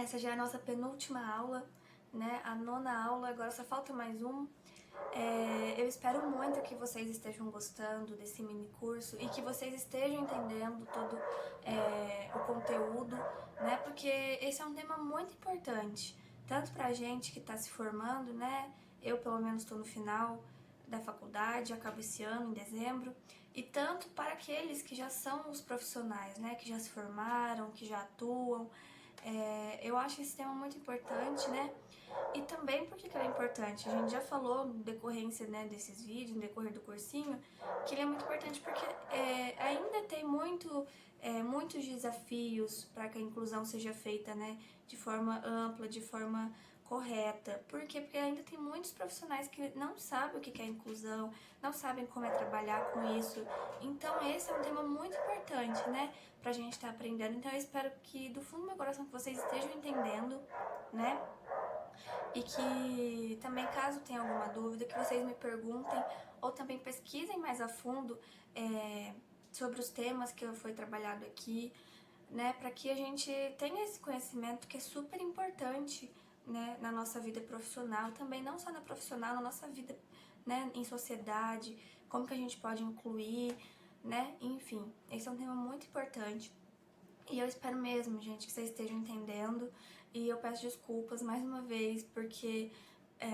Essa já é a nossa penúltima aula, né? A 9ª aula, agora só falta mais um. Eu espero muito que vocês estejam gostando desse mini curso e que vocês estejam entendendo todo o conteúdo, né? Porque esse é um tema muito importante, tanto pra gente que está se formando, né? Eu, pelo menos, estou no final da faculdade, acabo esse ano, em dezembro, e tanto para aqueles que já são os profissionais, né? Que já se formaram, que já atuam. Eu acho esse tema muito importante, né? E também por que ele é importante? A gente já falou no decorrência, né, desses vídeos, no decorrer do cursinho, que ele é muito importante porque ainda tem muitos desafios para que a inclusão seja feita, né, de forma ampla, de forma correta. Por quê? Porque ainda tem muitos profissionais que não sabem o que é inclusão, não sabem como é trabalhar com isso. Então esse é um tema muito importante, né, pra gente estar aprendendo. Então eu espero que do fundo do meu coração que vocês estejam entendendo, né, e que também, caso tenha alguma dúvida, que vocês me perguntem ou também pesquisem mais a fundo sobre os temas que foi trabalhado aqui, né, para que a gente tenha esse conhecimento que é super importante, né, na nossa vida profissional, também não só na profissional, na nossa vida, né, em sociedade, como que a gente pode incluir, né, enfim, esse é um tema muito importante. E eu espero mesmo, gente, que vocês estejam entendendo. E eu peço desculpas mais uma vez, porque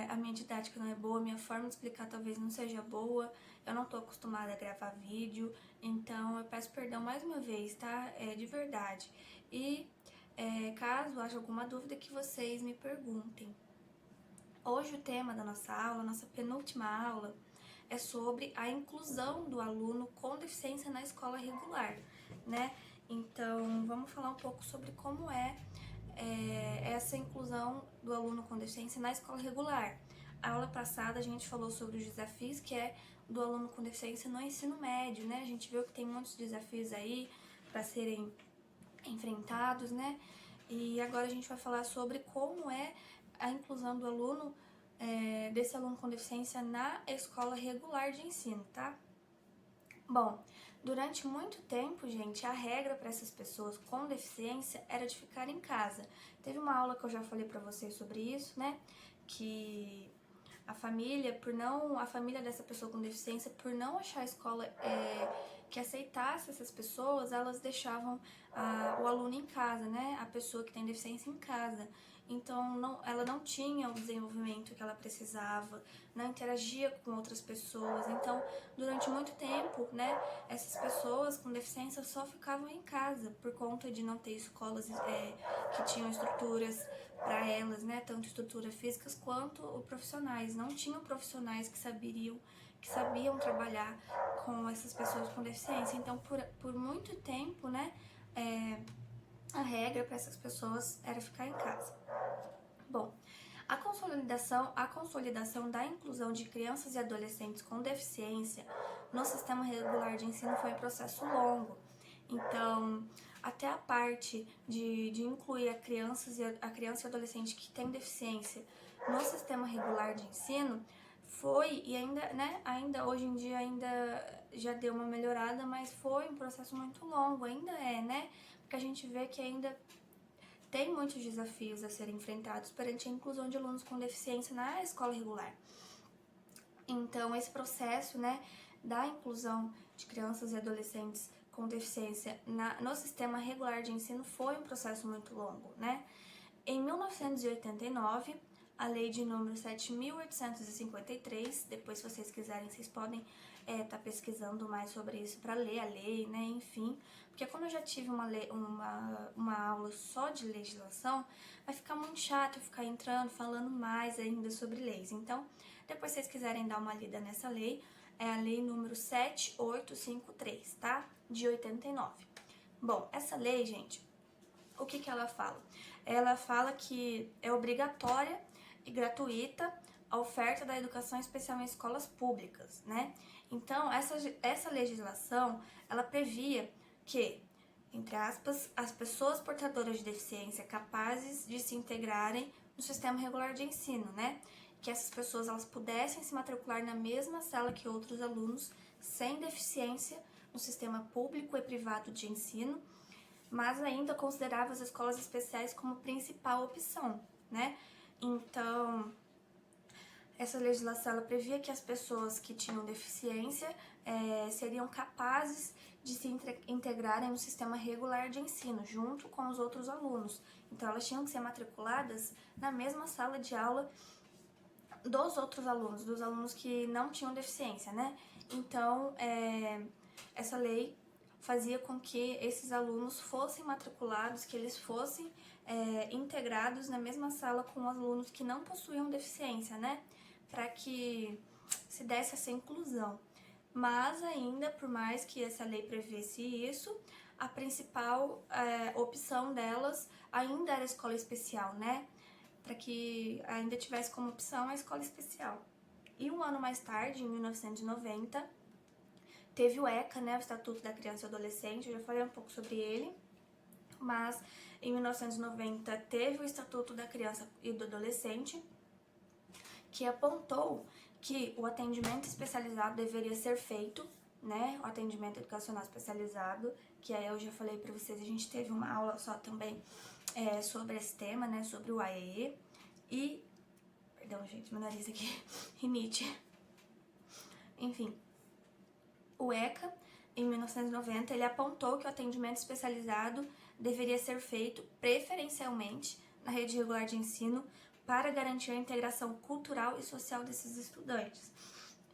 a minha didática não é boa, minha forma de explicar talvez não seja boa. Eu não tô acostumada a gravar vídeo, então eu peço perdão mais uma vez, tá? De verdade. E caso haja alguma dúvida, que vocês me perguntem. Hoje o tema da nossa aula, nossa penúltima aula, é sobre a inclusão do aluno com deficiência na escola regular, né? Então, vamos falar um pouco sobre como essa inclusão do aluno com deficiência na escola regular. A aula passada a gente falou sobre os desafios que é do aluno com deficiência no ensino médio, né? A gente viu que tem muitos desafios aí para serem enfrentados, né? E agora a gente vai falar sobre como é a inclusão do aluno, desse aluno com deficiência na escola regular de ensino, tá? Bom, durante muito tempo, gente, a regra para essas pessoas com deficiência era de ficar em casa. Teve uma aula que eu já falei para vocês sobre isso, né? Que a família dessa pessoa com deficiência, por não achar a escola que aceitasse essas pessoas, elas deixavam o aluno em casa, né? A pessoa que tem deficiência em casa. Então ela não tinha o desenvolvimento que ela precisava, não interagia com outras pessoas. Então, durante muito tempo, né, essas pessoas com deficiência só ficavam em casa por conta de não ter escolas que tinham estruturas para elas, né, tanto estruturas físicas quanto profissionais. Não tinham profissionais que sabiam trabalhar com essas pessoas com deficiência. Então, por muito tempo, né, a regra para essas pessoas era ficar em casa. Bom, a consolidação da inclusão de crianças e adolescentes com deficiência no sistema regular de ensino foi um processo longo. Então, até a parte de incluir a criança e adolescente que tem deficiência no sistema regular de ensino foi, e ainda, né, ainda hoje em dia ainda já deu uma melhorada, mas foi um processo muito longo, ainda né? Porque a gente vê que ainda tem muitos desafios a serem enfrentados perante a inclusão de alunos com deficiência na escola regular. Então, esse processo, né, da inclusão de crianças e adolescentes com deficiência no sistema regular de ensino foi um processo muito longo, né? Em 1989, a lei de número 7.853, depois se vocês quiserem, vocês podem tá pesquisando mais sobre isso para ler a lei, né, enfim, porque quando eu já tive uma aula só de legislação, vai ficar muito chato eu ficar entrando, falando mais ainda sobre leis. Então, depois se vocês quiserem dar uma lida nessa lei, é a lei número 7853, tá? De 89. Bom, essa lei, gente, o que ela fala? Ela fala que é obrigatória e gratuita a oferta da educação especial em escolas públicas, né? Então, essa legislação, ela previa que, entre aspas, as pessoas portadoras de deficiência capazes de se integrarem no sistema regular de ensino, né? Que essas pessoas elas pudessem se matricular na mesma sala que outros alunos sem deficiência no sistema público e privado de ensino, mas ainda considerava as escolas especiais como principal opção, né? Então, essa legislação ela previa que as pessoas que tinham deficiência seriam capazes de se integrarem no sistema regular de ensino, junto com os outros alunos. Então, elas tinham que ser matriculadas na mesma sala de aula dos outros alunos, dos alunos que não tinham deficiência, né? Então, essa lei fazia com que esses alunos fossem matriculados, que eles fossem integrados na mesma sala com os alunos que não possuíam deficiência, né? Para que se desse essa inclusão. Mas ainda, por mais que essa lei prevesse isso, a principal opção delas ainda era a escola especial, né? Para que ainda tivesse como opção a escola especial. E um ano mais tarde, em 1990, teve o ECA, né, o Estatuto da Criança e Adolescente, eu já falei um pouco sobre ele, mas em 1990 teve o Estatuto da Criança e do Adolescente, que apontou que o atendimento especializado deveria ser feito, né, o atendimento educacional especializado, que aí eu já falei para vocês, a gente teve uma aula só também sobre esse tema, né, sobre o AEE, e, perdão gente, meu nariz aqui, rinite, enfim, o ECA, em 1990, ele apontou que o atendimento especializado deveria ser feito preferencialmente na rede regular de ensino para garantir a integração cultural e social desses estudantes.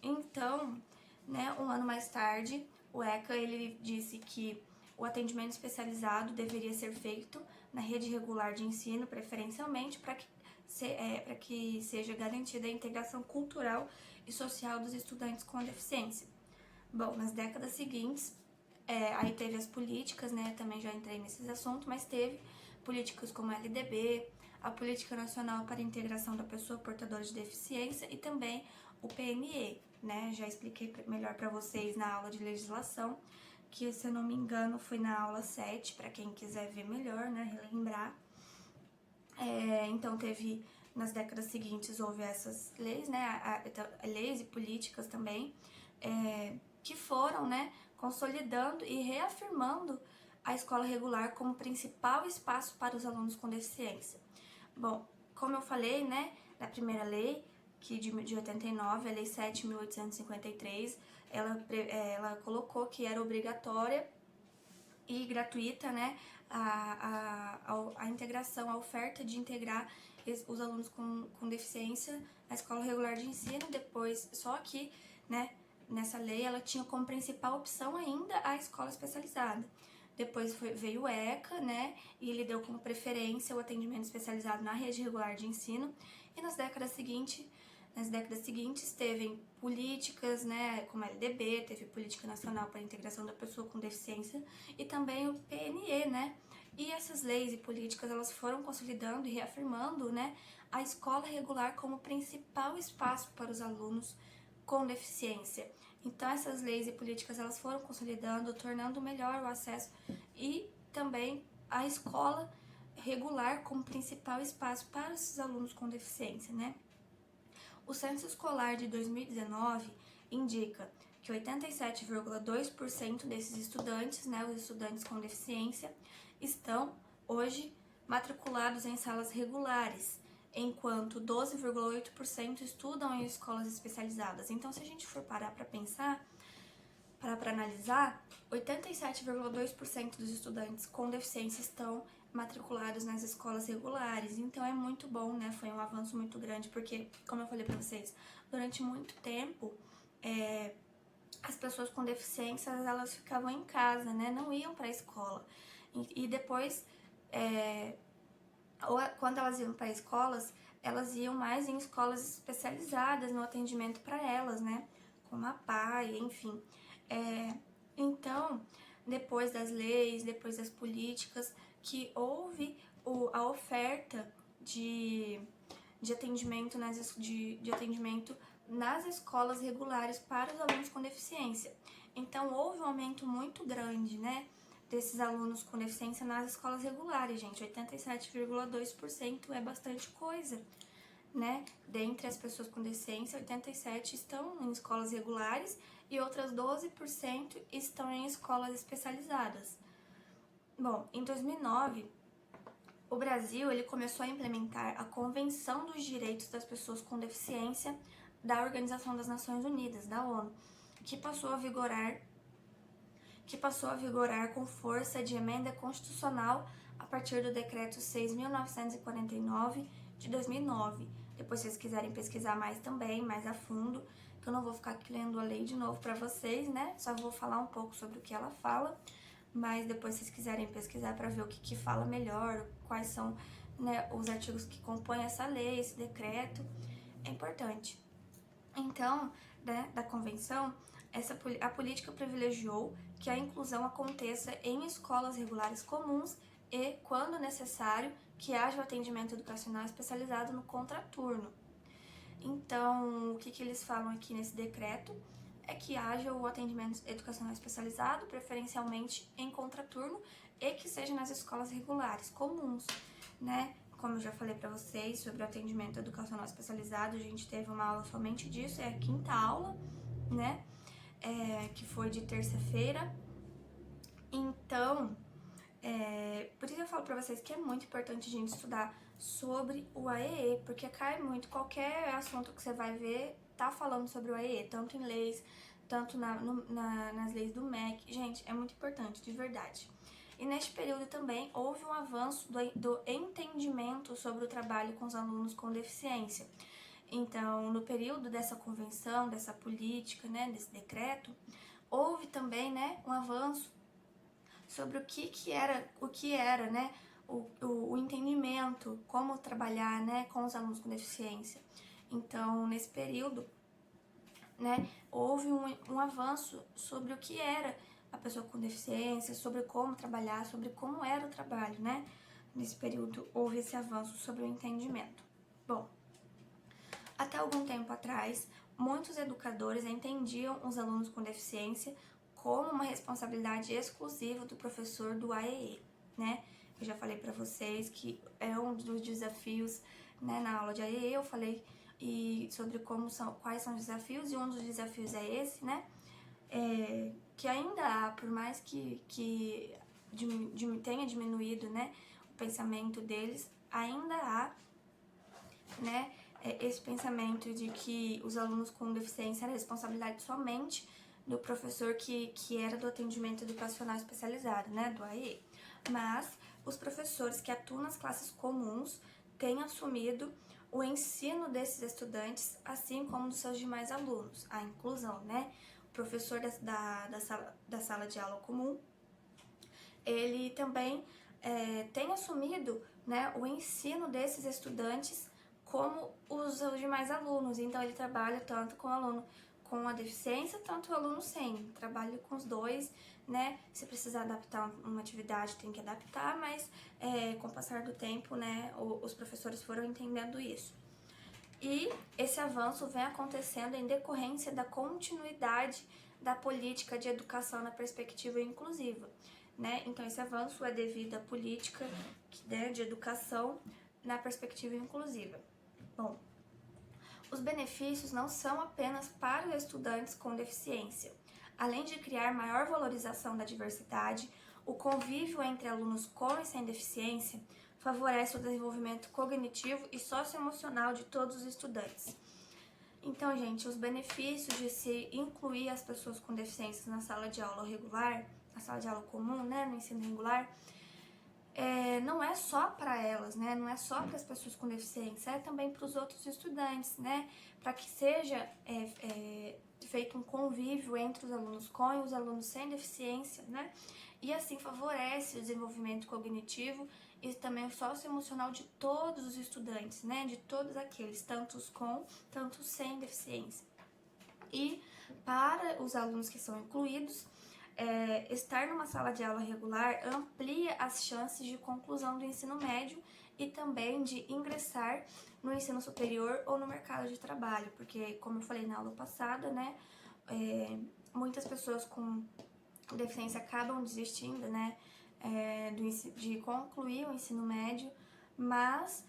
Então, né, um ano mais tarde, o ECA ele disse que o atendimento especializado deveria ser feito na rede regular de ensino, preferencialmente, para que seja garantida a integração cultural e social dos estudantes com deficiência. Bom, nas décadas seguintes, aí teve as políticas, né, também já entrei nesses assuntos, mas teve políticas como a LDB, a Política Nacional para a Integração da Pessoa Portadora de Deficiência e também o PNE, né, já expliquei melhor para vocês na aula de legislação, que se eu não me engano foi na aula 7, para quem quiser ver melhor, né, relembrar. Então teve, nas décadas seguintes, houve essas leis, né, leis e políticas também, que foram, né, consolidando e reafirmando a escola regular como principal espaço para os alunos com deficiência. Bom, como eu falei, né, na primeira lei, que de 89, a Lei 7.853, ela colocou que era obrigatória e gratuita, né, a integração, a oferta de integrar os alunos com deficiência na escola regular de ensino. Depois, só que, né, nessa lei ela tinha como principal opção ainda a escola especializada. Depois veio o ECA, né, e ele deu como preferência o atendimento especializado na rede regular de ensino. E nas décadas seguintes teve políticas, né, como a LDB, teve Política Nacional para a Integração da Pessoa com Deficiência e também o PNE, né. E essas leis e políticas elas foram consolidando e reafirmando, né, a escola regular como principal espaço para os alunos com deficiência. Então essas leis e políticas elas foram consolidando, tornando melhor o acesso e também a escola regular como principal espaço para esses alunos com deficiência, né? O censo escolar de 2019 indica que 87,2% desses estudantes, né, os estudantes com deficiência, estão hoje matriculados em salas regulares, enquanto 12,8% estudam em escolas especializadas. Então, se a gente for parar para pensar, para analisar, 87,2% dos estudantes com deficiência estão matriculados nas escolas regulares. Então, é muito bom, né? Foi um avanço muito grande, porque, como eu falei para vocês, durante muito tempo, as pessoas com deficiência, elas ficavam em casa, né? Não iam para a escola. E depois, quando elas iam para escolas, elas iam mais em escolas especializadas no atendimento para elas, né? Como a PAI, enfim. Então, depois das leis, depois das políticas, que houve a oferta de atendimento de atendimento nas escolas regulares para os alunos com deficiência. Então, houve um aumento muito grande, né, desses alunos com deficiência nas escolas regulares, gente. 87,2% é bastante coisa, né? Dentre as pessoas com deficiência, 87% estão em escolas regulares e outras 12% estão em escolas especializadas. Bom, em 2009, o Brasil ele começou a implementar a Convenção dos Direitos das Pessoas com Deficiência da Organização das Nações Unidas, da ONU, que passou a vigorar com força de emenda constitucional a partir do Decreto 6.949 de 2009. Depois, se vocês quiserem pesquisar mais também, mais a fundo, que eu não vou ficar aqui lendo a lei de novo para vocês, né? Só vou falar um pouco sobre o que ela fala, mas depois, se vocês quiserem pesquisar para ver o que fala melhor, quais são, né, os artigos que compõem essa lei, esse decreto, é importante. Então, né, da convenção, a política privilegiou que a inclusão aconteça em escolas regulares comuns e, quando necessário, que haja o atendimento educacional especializado no contraturno. Então, o que eles falam aqui nesse decreto é que haja o atendimento educacional especializado, preferencialmente em contraturno, e que seja nas escolas regulares comuns, né? Como eu já falei para vocês sobre o atendimento educacional especializado, a gente teve uma aula somente disso, é a 5ª aula, né? Que foi de terça-feira. Então, por isso eu falo pra vocês que é muito importante a gente estudar sobre o AEE, porque cai muito, qualquer assunto que você vai ver tá falando sobre o AEE, tanto em leis, tanto nas leis do MEC. Gente, é muito importante, de verdade. E neste período também houve um avanço do entendimento sobre o trabalho com os alunos com deficiência. Então, no período dessa convenção, dessa política, né, desse decreto, houve também, né, um avanço sobre o que era, né, o entendimento, como trabalhar, né, com os alunos com deficiência. Então, nesse período, né, houve um avanço sobre o que era a pessoa com deficiência, sobre como trabalhar, sobre como era o trabalho, né? Nesse período houve esse avanço sobre o entendimento. Bom, até algum tempo atrás, muitos educadores entendiam os alunos com deficiência como uma responsabilidade exclusiva do professor do AEE, né? Eu já falei para vocês que é um dos desafios, né, na aula de AEE, eu falei sobre quais são os desafios, e um dos desafios é esse, né? Que ainda há, por mais que tenha diminuído, né, o pensamento deles, ainda há, né, esse pensamento de que os alunos com deficiência era responsabilidade somente do professor que era do atendimento educacional especializado, né, do AE. Mas os professores que atuam nas classes comuns têm assumido o ensino desses estudantes, assim como dos seus demais alunos, a inclusão, né? O professor da sala de aula comum, ele também tem assumido, né, o ensino desses estudantes como os demais alunos. Então, ele trabalha tanto com o aluno com a deficiência, tanto o aluno sem. Trabalha com os dois, né? Se precisar adaptar uma atividade, tem que adaptar, mas com o passar do tempo, né, os professores foram entendendo isso. E esse avanço vem acontecendo em decorrência da continuidade da política de educação na perspectiva inclusiva, né? Então, esse avanço é devido à política, né, de educação na perspectiva inclusiva. Bom, os benefícios não são apenas para os estudantes com deficiência. Além de criar maior valorização da diversidade, o convívio entre alunos com e sem deficiência favorece o desenvolvimento cognitivo e socioemocional de todos os estudantes. Então, gente, os benefícios de se incluir as pessoas com deficiências na sala de aula regular, na sala de aula comum, né, no ensino regular, não é só para elas, né? Não é só para as pessoas com deficiência, é também para os outros estudantes, né? Para que seja feito um convívio entre os alunos com e os alunos sem deficiência, né? E assim favorece o desenvolvimento cognitivo e também o socioemocional de todos os estudantes, né? De todos aqueles, tanto os com, tanto os sem deficiência. E para os alunos que são incluídos, estar numa sala de aula regular amplia as chances de conclusão do ensino médio e também de ingressar no ensino superior ou no mercado de trabalho, porque, como eu falei na aula passada, né, muitas pessoas com deficiência acabam desistindo, né, de concluir o ensino médio, mas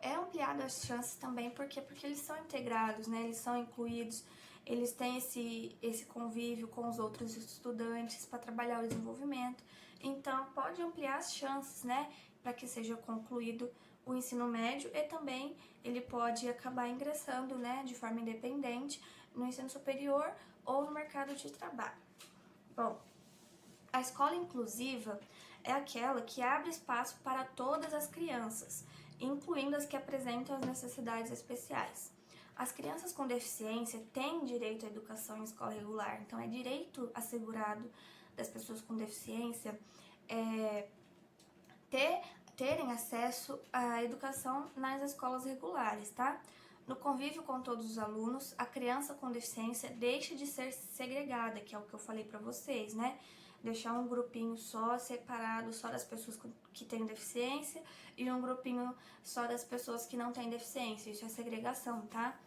ampliado as chances também, porque eles são integrados, né, eles são incluídos. eles têm esse convívio com os outros estudantes para trabalhar o desenvolvimento. Então, pode ampliar as chances, né, para que seja concluído o ensino médio e também ele pode acabar ingressando, né, de forma independente no ensino superior ou no mercado de trabalho. Bom, a escola inclusiva é aquela que abre espaço para todas as crianças, incluindo as que apresentam as necessidades especiais. As crianças com deficiência têm direito à educação em escola regular, então é direito assegurado das pessoas com deficiência terem acesso à educação nas escolas regulares, tá? No convívio com todos os alunos, a criança com deficiência deixa de ser segregada, que é o que eu falei para vocês, né? Deixar um grupinho só, separado, só das pessoas que têm deficiência e um grupinho só das pessoas que não têm deficiência. Isso é segregação, tá?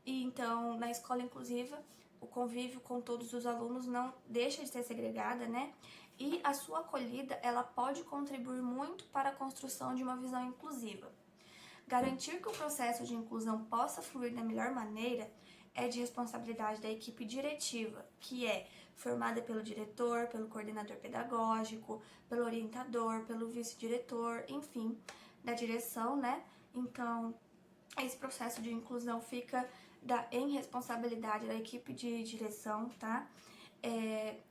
E então, na escola inclusiva, o convívio com todos os alunos não deixa de ser segregada, né? E a sua acolhida, ela pode contribuir muito para a construção de uma visão inclusiva. Garantir que o processo de inclusão possa fluir da melhor maneira é de responsabilidade da equipe diretiva, que é formada pelo diretor, pelo coordenador pedagógico, pelo orientador, pelo vice-diretor, enfim, da direção, né? Então, esse processo de inclusão fica em responsabilidade da equipe de direção, tá?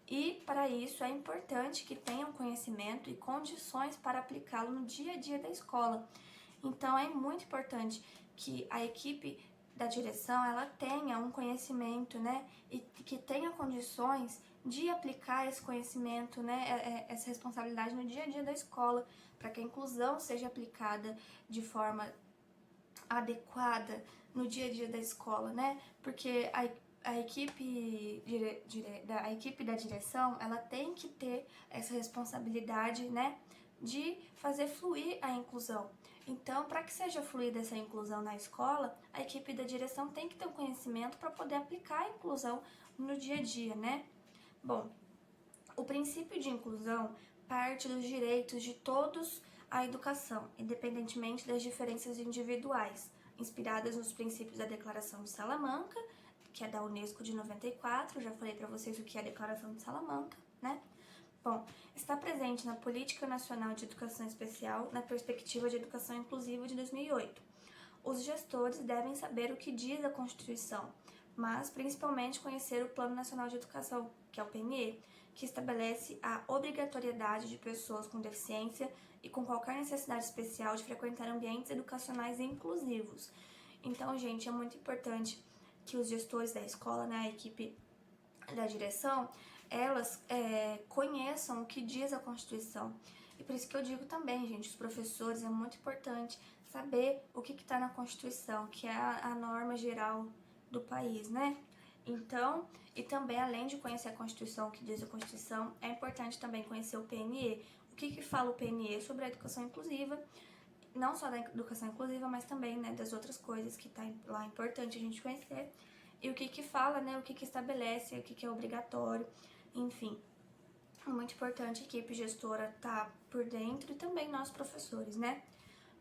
E para isso é importante que tenham conhecimento e condições para aplicá-lo no dia a dia da escola. Então é muito importante que a equipe da direção ela tenha um conhecimento, né, e que tenha condições de aplicar esse conhecimento, né, essa responsabilidade no dia a dia da escola, para que a inclusão seja aplicada de forma adequada no dia a dia da escola, né? Porque a equipe da direção, ela tem que ter essa responsabilidade, né, de fazer fluir a inclusão. Então, para que seja fluida essa inclusão na escola, a equipe da direção tem que ter um conhecimento para poder aplicar a inclusão no dia a dia, né? Bom, o princípio de inclusão parte dos direitos de todos à educação, independentemente das diferenças individuais, inspiradas nos princípios da Declaração de Salamanca, que é da Unesco de 94, já falei para vocês o que é a Declaração de Salamanca, né? Bom, está presente na Política Nacional de Educação Especial, na Perspectiva de Educação Inclusiva de 2008. Os gestores devem saber o que diz a Constituição, mas principalmente conhecer o Plano Nacional de Educação, que é o PNE, que estabelece a obrigatoriedade de pessoas com deficiência e com qualquer necessidade especial de frequentar ambientes educacionais inclusivos. Então, gente, é muito importante que os gestores da escola, né, a equipe da direção, elas conheçam o que diz a Constituição. E por isso que eu digo também, gente, os professores, é muito importante saber o que está na Constituição, que é a norma geral do país, né? Então, e também, além de conhecer a Constituição, o que diz a Constituição, é importante também conhecer o PNE. O que fala o PNE sobre a educação inclusiva, não só da educação inclusiva, mas também, né, das outras coisas que tá lá importante a gente conhecer. E o que fala, né, o que estabelece, o que é obrigatório, enfim. É muito importante a equipe gestora tá por dentro e também nós professores, né?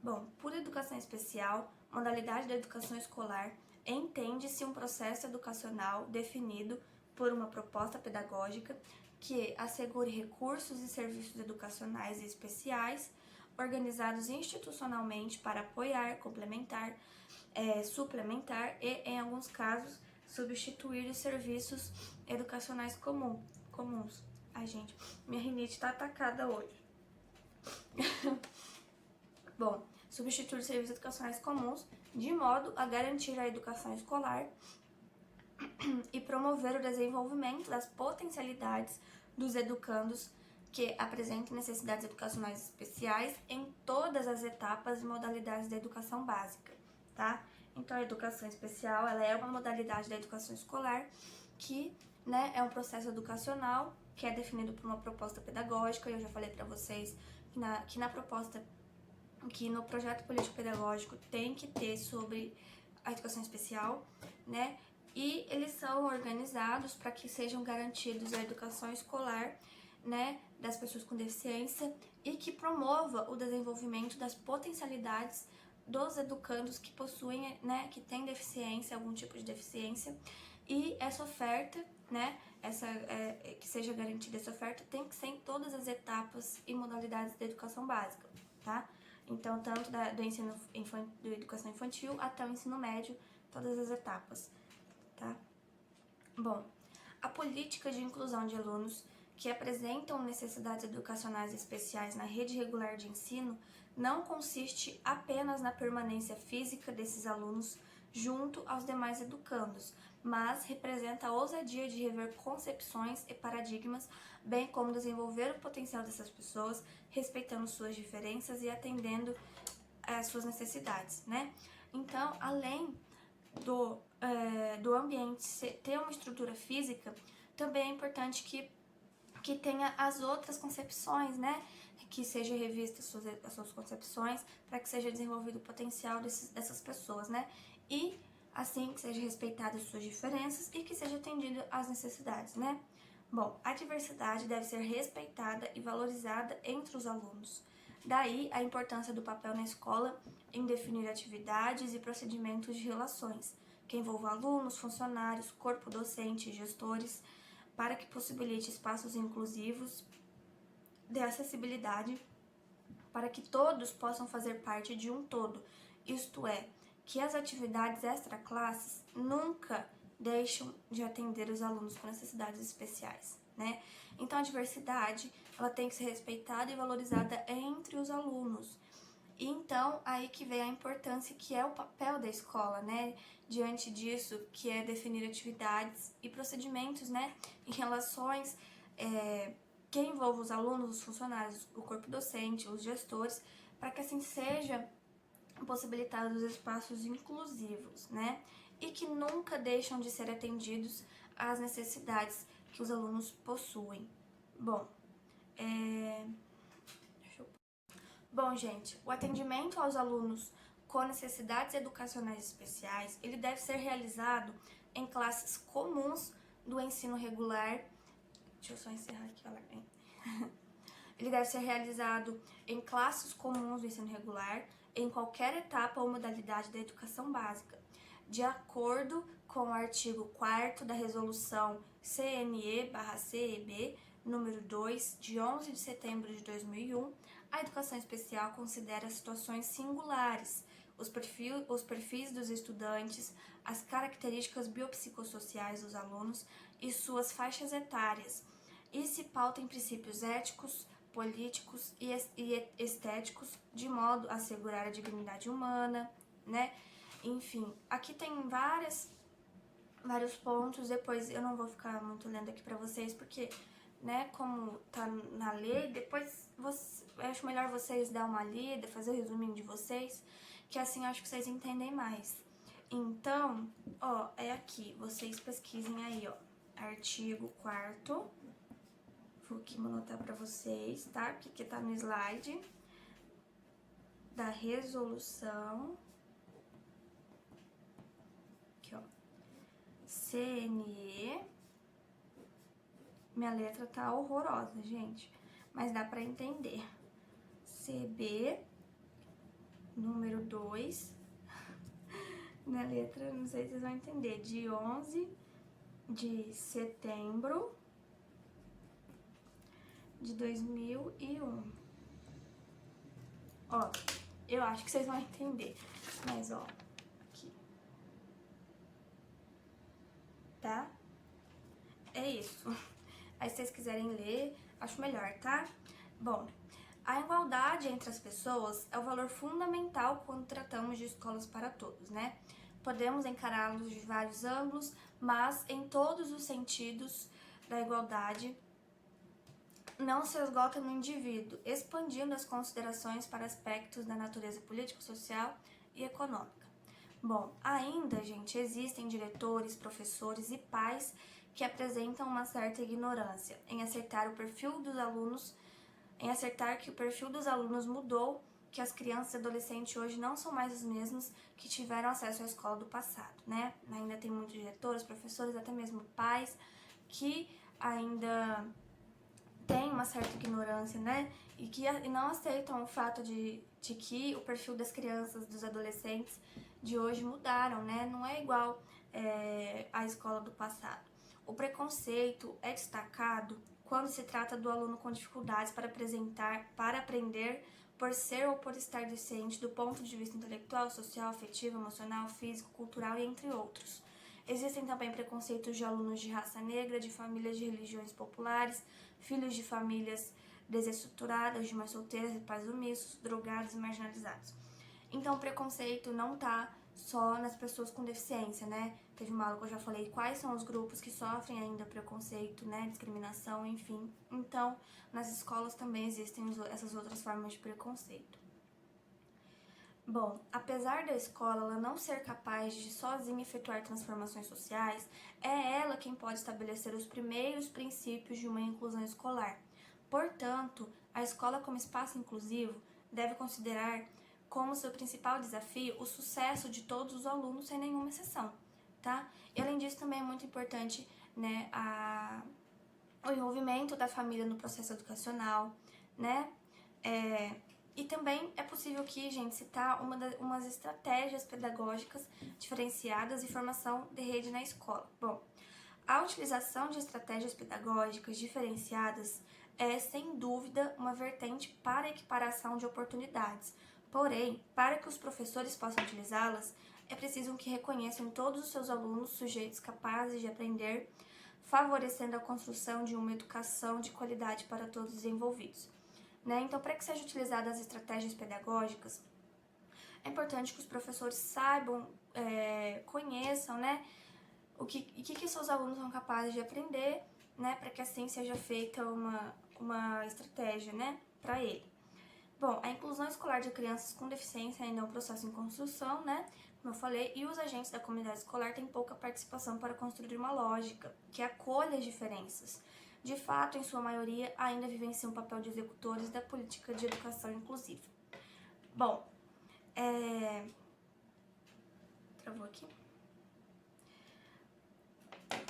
Bom, por educação especial, modalidade da educação escolar, entende-se um processo educacional definido por uma proposta pedagógica que assegure recursos e serviços educacionais especiais organizados institucionalmente para apoiar, complementar, suplementar e, em alguns casos, substituir os serviços educacionais comuns. Ai, gente, minha rinite tá atacada hoje. Bom, substituir os serviços educacionais comuns de modo a garantir a educação escolar e promover o desenvolvimento das potencialidades dos educandos que apresentem necessidades educacionais especiais em todas as etapas e modalidades da educação básica, tá? Então, a educação especial, ela é uma modalidade da educação escolar que, né, é um processo educacional que é definido por uma proposta pedagógica. Eu já falei para vocês que no projeto político pedagógico tem que ter sobre a educação especial, né? E eles são organizados para que sejam garantidos a educação escolar, né, das pessoas com deficiência e que promova o desenvolvimento das potencialidades dos educandos que possuem, né, que têm deficiência, algum tipo de deficiência, E essa oferta, né, que seja garantida essa oferta, tem que ser em todas as etapas e modalidades da educação básica, tá? Então, tanto da educação infantil até o ensino médio, todas as etapas, tá? Bom, a política de inclusão de alunos que apresentam necessidades educacionais especiais na rede regular de ensino não consiste apenas na permanência física desses alunos junto aos demais educandos, mas representa a ousadia de rever concepções e paradigmas, bem como desenvolver o potencial dessas pessoas, respeitando suas diferenças e atendendo às suas necessidades, né? Então, além do ambiente ter uma estrutura física, também é importante que tenha as outras concepções, né? Que seja revista as suas concepções, para que seja desenvolvido o potencial dessas pessoas, né? E assim que seja respeitadas suas diferenças e que seja atendido às necessidades, né? Bom, a diversidade deve ser respeitada e valorizada entre os alunos. Daí a importância do papel na escola em definir atividades e procedimentos de relações, que envolvam alunos, funcionários, corpo docente e gestores, para que possibilite espaços inclusivos de acessibilidade, para que todos possam fazer parte de um todo, isto é, que as atividades extraclasses nunca deixam de atender os alunos com necessidades especiais, né? Então a diversidade, ela tem que ser respeitada e valorizada entre os alunos. E então, aí que vem a importância que é o papel da escola, né? Diante disso, que é definir atividades e procedimentos, né? Em relações que envolvam os alunos, os funcionários, o corpo docente, os gestores, para que assim seja possibilitados espaços inclusivos, né? E que nunca deixam de ser atendidos às necessidades que os alunos possuem. Bom, gente, o atendimento aos alunos com necessidades educacionais especiais, ele deve ser realizado em classes comuns do ensino regular. Deixa eu só encerrar aqui, olha bem. Ele deve ser realizado em classes comuns do ensino regular, em qualquer etapa ou modalidade da educação básica, de acordo com o artigo 4º da Resolução CNE/CEB, número 2, de 11 de setembro de 2001, a educação especial considera situações singulares, os perfis dos estudantes, as características biopsicossociais dos alunos e suas faixas etárias, e se pauta em princípios éticos, políticos e estéticos, de modo a assegurar a dignidade humana, né? Enfim, aqui tem vários pontos, depois eu não vou ficar muito lendo aqui pra vocês, porque, né, como tá na lei, depois eu acho melhor vocês dar uma lida, fazer o resuminho de vocês, que assim eu acho que vocês entendem mais. Então, ó, é aqui, vocês pesquisem aí, ó, artigo 4º, vou aqui anotar pra vocês, tá? Porque tá no slide da resolução, aqui, ó, CNE, minha letra tá horrorosa, gente, mas dá pra entender. CB, número 2, minha letra, não sei se vocês vão entender, de 11 de setembro de 2001. Ó, eu acho que vocês vão entender, mas ó, aqui, tá? É isso. Aí se vocês quiserem ler, acho melhor, tá? Bom, a igualdade entre as pessoas é o valor fundamental quando tratamos de escolas para todos, né? Podemos encará-los de vários ângulos, mas em todos os sentidos da igualdade não se esgota no indivíduo, expandindo as considerações para aspectos da natureza político, social e econômica. Bom, ainda, gente, existem diretores, professores e pais que apresentam uma certa ignorância em acertar o perfil dos alunos, em acertar que o perfil dos alunos mudou, que as crianças e adolescentes hoje não são mais os mesmos que tiveram acesso à escola do passado, né? Ainda tem muitos diretores, professores, até mesmo pais que ainda têm uma certa ignorância, né? E não aceitam o fato de que o perfil das crianças, dos adolescentes de hoje mudaram, né? Não é igual a escola do passado. O preconceito é destacado quando se trata do aluno com dificuldades para aprender por ser ou por estar deficiente do ponto de vista intelectual, social, afetivo, emocional, físico, cultural e entre outros. Existem também preconceitos de alunos de raça negra, de famílias de religiões populares, filhos de famílias desestruturadas, de mães solteiras e pais omissos, drogados e marginalizados. Então, o preconceito não tá só nas pessoas com deficiência, né? Teve uma aula que eu já falei quais são os grupos que sofrem ainda preconceito, né? Discriminação, enfim. Então, nas escolas também existem essas outras formas de preconceito. Bom, apesar da escola ela não ser capaz de sozinha efetuar transformações sociais, é ela quem pode estabelecer os primeiros princípios de uma inclusão escolar. Portanto, a escola como espaço inclusivo deve considerar como seu principal desafio o sucesso de todos os alunos, sem nenhuma exceção, tá? E além disso, também é muito importante, né, o envolvimento da família no processo educacional, né? E também é possível aqui, gente, citar umas estratégias pedagógicas diferenciadas e formação de rede na escola. Bom, a utilização de estratégias pedagógicas diferenciadas é, sem dúvida, uma vertente para a equiparação de oportunidades. Porém, para que os professores possam utilizá-las, é preciso que reconheçam todos os seus alunos sujeitos capazes de aprender, favorecendo a construção de uma educação de qualidade para todos os envolvidos. Né? Então, para que sejam utilizadas as estratégias pedagógicas, é importante que os professores saibam, conheçam, né, o que seus alunos são capazes de aprender, né, para que assim seja feita uma estratégia, né, para ele. Bom, a inclusão escolar de crianças com deficiência ainda é um processo em construção, né, como eu falei, e os agentes da comunidade escolar têm pouca participação para construir uma lógica que acolha as diferenças. De fato, em sua maioria, ainda vivenciam um papel de executores da política de educação inclusiva. Bom, travou aqui.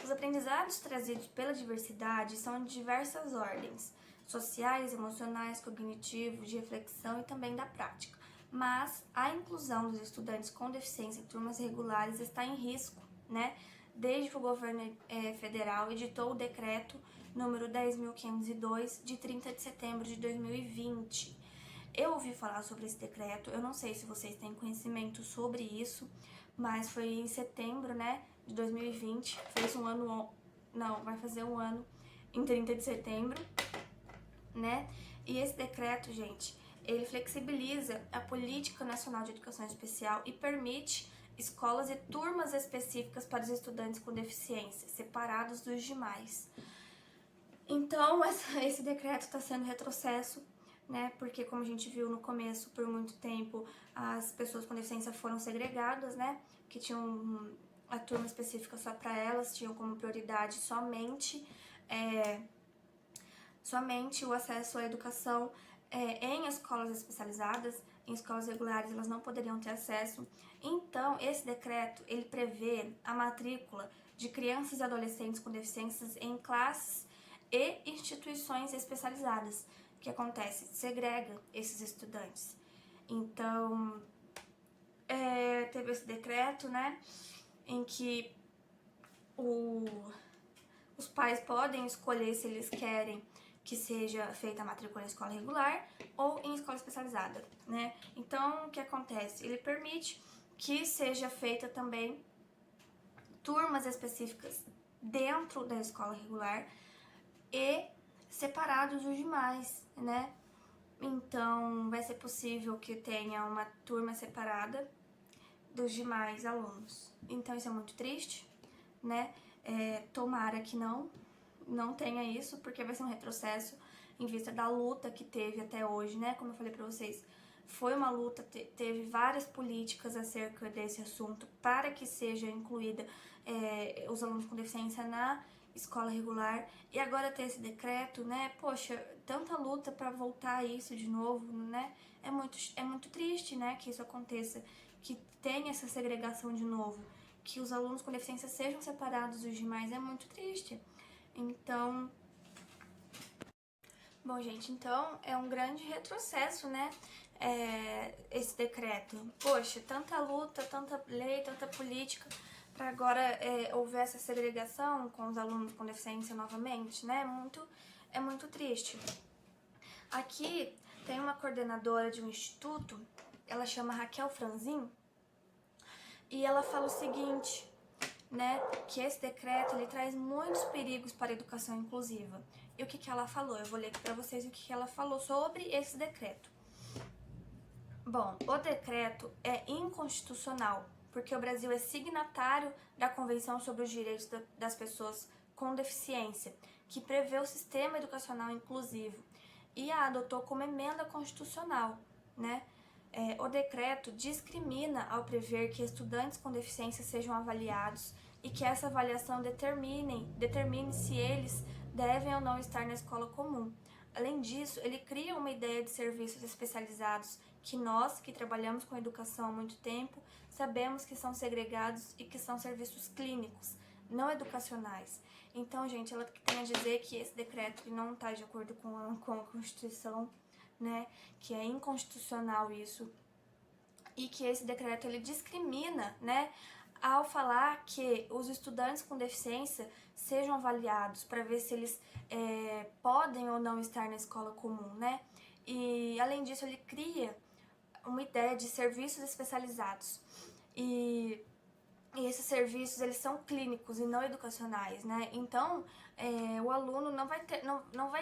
Os aprendizados trazidos pela diversidade são de diversas ordens, sociais, emocionais, cognitivos, de reflexão e também da prática. Mas a inclusão dos estudantes com deficiência em turmas regulares está em risco, né? Desde que o governo federal editou o decreto número 10.502, de 30 de setembro de 2020. Eu ouvi falar sobre esse decreto, eu não sei se vocês têm conhecimento sobre isso, mas foi em setembro, né, de 2020, vai fazer um ano em 30 de setembro, né? E esse decreto, gente, ele flexibiliza a Política Nacional de Educação Especial e permite escolas e turmas específicas para os estudantes com deficiência, separados dos demais. Então, esse decreto está sendo retrocesso, né? Porque, como a gente viu no começo, por muito tempo, as pessoas com deficiência foram segregadas, né? Que tinham a turma específica só para elas, tinham como prioridade somente o acesso à educação em escolas especializadas. Em escolas regulares elas não poderiam ter acesso. Então, esse decreto, ele prevê a matrícula de crianças e adolescentes com deficiências em classes e instituições especializadas. O que acontece? Segrega esses estudantes. Então, teve esse decreto, né, em que os pais podem escolher se eles querem que seja feita a matrícula em escola regular ou em escola especializada, né? Então, o que acontece? Ele permite que seja feita também turmas específicas dentro da escola regular e separados dos demais, né? Então, vai ser possível que tenha uma turma separada dos demais alunos. Então, isso é muito triste, né? Tomara que não tenha isso, porque vai ser um retrocesso em vista da luta que teve até hoje, né? Como eu falei pra vocês, foi uma luta, teve várias políticas acerca desse assunto para que seja incluída os alunos com deficiência na escola regular, e agora ter esse decreto, né? Poxa, tanta luta para voltar a isso de novo, né? É muito triste, né, que isso aconteça, que tenha essa segregação de novo, que os alunos com deficiência sejam separados dos demais, é muito triste. Então, bom, gente, então é um grande retrocesso, né, esse decreto. Poxa, tanta luta, tanta lei, tanta política para agora houver essa segregação com os alunos com deficiência novamente, né? É muito triste. Aqui tem uma coordenadora de um instituto, ela chama Raquel Franzin, e ela fala o seguinte, né, que esse decreto ele traz muitos perigos para a educação inclusiva. E o que ela falou? Eu vou ler aqui para vocês o que ela falou sobre esse decreto. Bom, o decreto é inconstitucional, porque o Brasil é signatário da Convenção sobre os Direitos das Pessoas com Deficiência, que prevê o sistema educacional inclusivo, e a adotou como emenda constitucional, né? O decreto discrimina ao prever que estudantes com deficiência sejam avaliados e que essa avaliação determine se eles devem ou não estar na escola comum. Além disso, ele cria uma ideia de serviços especializados que nós, que trabalhamos com educação há muito tempo, sabemos que são segregados e que são serviços clínicos, não educacionais. Então, gente, ela tem a dizer que esse decreto não está de acordo com a Constituição, né, que é inconstitucional isso, e que esse decreto ele discrimina, né, ao falar que os estudantes com deficiência sejam avaliados para ver se eles podem ou não estar na escola comum, né? E além disso ele cria uma ideia de serviços especializados e esses serviços eles são clínicos e não educacionais, né? Então o aluno não vai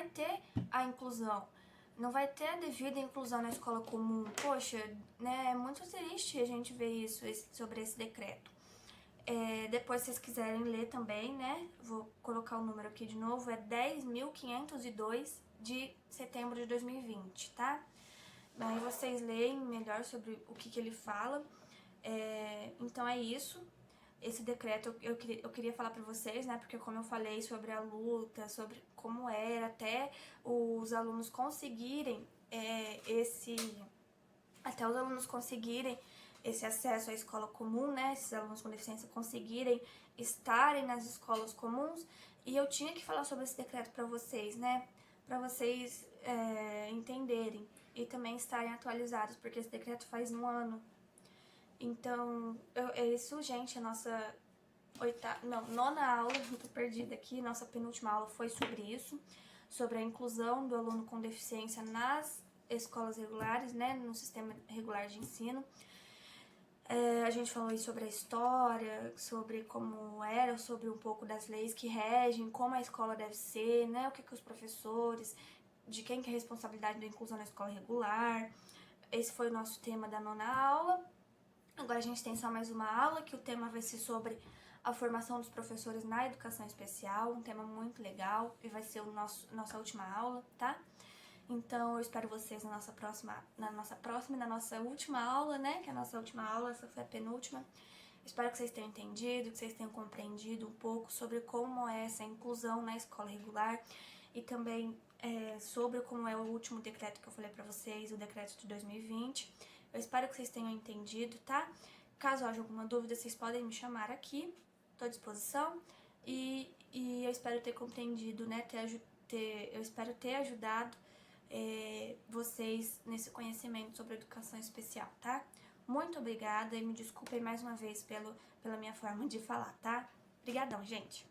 ter a inclusão, não vai ter a devida inclusão na escola comum. Poxa, né? É muito triste a gente ver isso sobre esse decreto. Depois, se vocês quiserem ler também, né? Vou colocar o número aqui de novo, é 10.502 de setembro de 2020, tá? Aí vocês leem melhor sobre o que ele fala. Então é isso. Esse decreto eu queria falar pra vocês, né? Porque como eu falei sobre a luta, sobre como era, até os alunos conseguirem esse acesso à escola comum, né? Esses alunos com deficiência conseguirem estarem nas escolas comuns. E eu tinha que falar sobre esse decreto pra vocês, né? Pra vocês entenderem e também estarem atualizados, porque esse decreto faz 1 ano. Então, é isso, gente, a nossa nona aula, eu tô perdida aqui, nossa penúltima aula foi sobre isso, sobre a inclusão do aluno com deficiência nas escolas regulares, né, no sistema regular de ensino. A gente falou aí sobre a história, sobre como era, sobre um pouco das leis que regem, como a escola deve ser, né, o que os professores, de quem que é a responsabilidade da inclusão na escola regular. Esse foi o nosso tema da nona aula. Agora a gente tem só mais uma aula, que o tema vai ser sobre a formação dos professores na educação especial, um tema muito legal, e vai ser nossa última aula, tá? Então eu espero vocês na nossa última aula, né? Que é a nossa última aula, essa foi a penúltima. Espero que vocês tenham entendido, que vocês tenham compreendido um pouco sobre como é essa inclusão na escola regular e também sobre como é o último decreto que eu falei pra vocês, o decreto de 2020. Eu espero que vocês tenham entendido, tá? Caso haja alguma dúvida, vocês podem me chamar aqui, tô à disposição. E eu espero ter compreendido, né? Eu espero ter ajudado vocês nesse conhecimento sobre educação especial, tá? Muito obrigada e me desculpem mais uma vez pela minha forma de falar, tá? Obrigadão, gente!